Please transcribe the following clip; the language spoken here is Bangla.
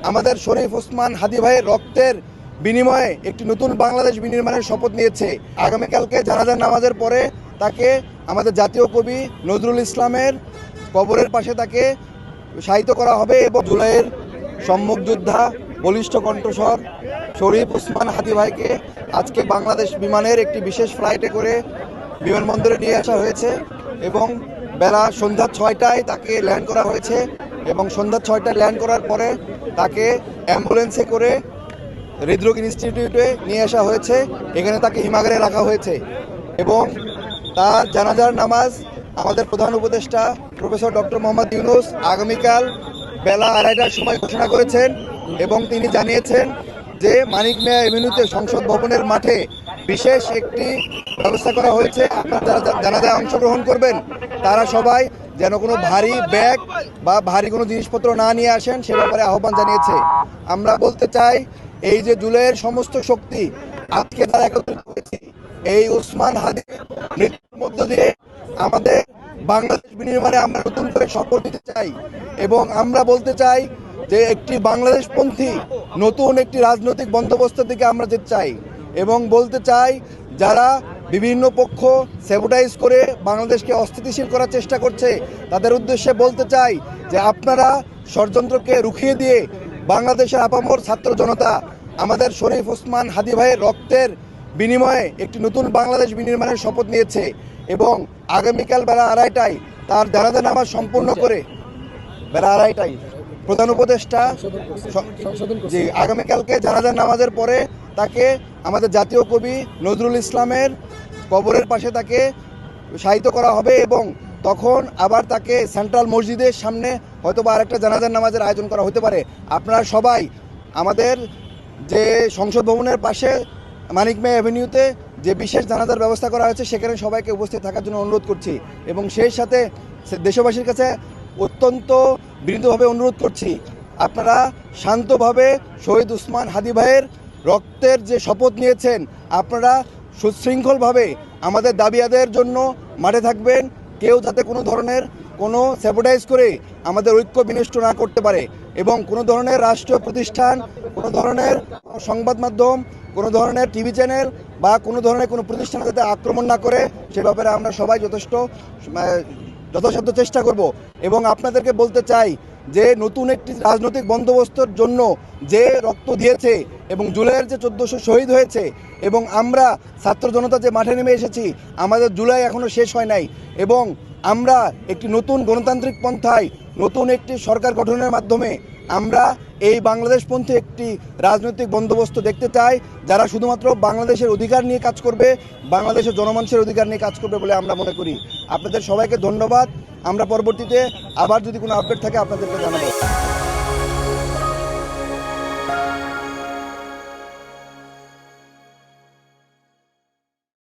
আমাদের শরীফ ওসমান হাদি ভাইয়ের রক্তের বিনিময়ে একটি নতুন বাংলাদেশ বিনির্মাণের শপথ নিয়েছে। আগামীকালকে জানাজার নামাজের পরে তাকে আমাদের জাতীয় কবি নজরুল ইসলামের কবরের পাশে তাকে শায়িত করা হবে এবং জুলাইয়ের সম্মুখ যোদ্ধা বলিষ্ঠ কণ্ঠস্বর শরীফ ওসমান হাদি ভাইকে আজকে বাংলাদেশ বিমানের একটি বিশেষ ফ্লাইটে করে বিমানবন্দরে নিয়ে আসা হয়েছে এবং বেলা সন্ধ্যা 6টায় তাকে ল্যান্ড করা হয়েছে এবং সন্ধ্যা 6টায় ল্যান্ড করার পরে তাকে অ্যাম্বুলেন্সে করে হৃদরোগ ইনস্টিটিউটে নিয়ে আসা হয়েছে। এখানে তাকে হিমাগারে রাখা হয়েছে এবং তার জানাজার নামাজ আমাদের প্রধান উপদেষ্টা প্রফেসর ডক্টর মোহাম্মদ ইউনূস আগামীকাল বেলা 2:30টার সময় ঘোষণা করেছেন এবং তিনি জানিয়েছেন যে মানিক মিয়া এভিনিউতে সংসদ ভবনের মাঠে বিশেষ একটি ব্যবস্থা করা হয়েছে। আপনারা যারা জানাজায় অংশগ্রহণ করবেন তারা সবাই যেন কোনো ভারী ব্যাগ বা ভারী কোনো জিনিসপত্র না নিয়ে আসেন সে ব্যাপারে আহ্বান জানিয়েছে। আমরা বলতে চাই এই যে জুলাইয়ের সমস্ত শক্তি আজকে তারা একত্রিত হয়েছে এই ওসমান হাদি মৃত্যুর মধ্য দিয়ে আমাদের বাংলাদেশ বিনির্মাণে আমরা নতুন করে শপথ নিতে চাই এবং আমরা বলতে চাই যে একটি বাংলাদেশপন্থী নতুন একটি রাজনৈতিক বন্দোবস্তের দিকে আমরা যেতে চাই এবং বলতে চাই যারা বিভিন্ন পক্ষ স্যাবোটাইজ করে বাংলাদেশকে অস্থিতিশীল করার চেষ্টা করছে তাদের উদ্দেশ্যে বলতে চাই যে আপনারা ষড়যন্ত্রকে রুখিয়ে দিয়ে বাংলাদেশের আপামর ছাত্র জনতা আমাদের শরীফ ওসমান হাদি ভাইয়ের রক্তের বিনিময়ে একটি নতুন বাংলাদেশ বিনির্মাণের শপথ নিয়েছে এবং আগামীকাল বেলা 2:30টায় তার জানাজা নামাজ সম্পূর্ণ করে বেলা 2:30টায় প্রধান উপদেষ্টা জি আগামীকালকে জানাজার নামাজের পরে তাকে আমাদের জাতীয় কবি নজরুল ইসলামের কবরের পাশে তাকে শায়িত করা হবে এবং তখন আবার তাকে সেন্ট্রাল মসজিদের সামনে হয়তোবা আরেকটা জানাজার নামাজের আয়োজন করা হতে পারে। আপনারা সবাই আমাদের যে সংসদ ভবনের পাশে মানিক মিয়া এভিনিউতে যে বিশেষ জানাজার ব্যবস্থা করা হয়েছে সেখানে সবাইকে উপস্থিত থাকার জন্য অনুরোধ করছি এবং সেই সাথে দেশবাসীর কাছে অত্যন্ত বিনীতভাবে অনুরোধ করছি আপনারা শান্তভাবে শহীদ ওসমান হাদি ভাইয়ের রক্তের যে শপথ নিয়েছেন আপনারা সুশৃঙ্খলভাবে আমাদের দাবি আদায়ের জন্য মাঠে থাকবেন। কেউ যাতে কোনো ধরনের কোনো স্যাবোটাইজ করে আমাদের ঐক্য বিনষ্ট না করতে পারে এবং কোনো ধরনের রাষ্ট্রীয় প্রতিষ্ঠান কোনো ধরনের সংবাদ মাধ্যম কোনো ধরনের টিভি চ্যানেল বা কোনো ধরনের কোনো প্রতিষ্ঠান যাতে আক্রমণ না করে সে ব্যাপারে আমরা সবাই যথাসাধ্য চেষ্টা করব এবং আপনাদেরকে বলতে চাই যে নতুন একটি রাজনৈতিক বন্দোবস্তের জন্য যে রক্ত দিয়েছে এবং জুলাইয়ের যে 1400 শহীদ হয়েছে এবং আমরা ছাত্র জনতা যে মাঠে নেমে এসেছি আমাদের জুলাই এখনও শেষ হয় নাই এবং আমরা একটি নতুন গণতান্ত্রিক পন্থায় নতুন একটি সরকার গঠনের মাধ্যমে আমরা এই বাংলাদেশপন্থী একটি রাজনৈতিক বন্দোবস্ত দেখতে চাই যারা শুধুমাত্র বাংলাদেশের অধিকার নিয়ে কাজ করবে বাংলাদেশের জনমানুষের অধিকার নিয়ে কাজ করবে বলে আমরা মনে করি। আপনাদের সবাইকে ধন্যবাদ। আমরা পরবর্তীতে আবার যদি কোনো আপডেট থাকে আপনাদেরকে জানাবো।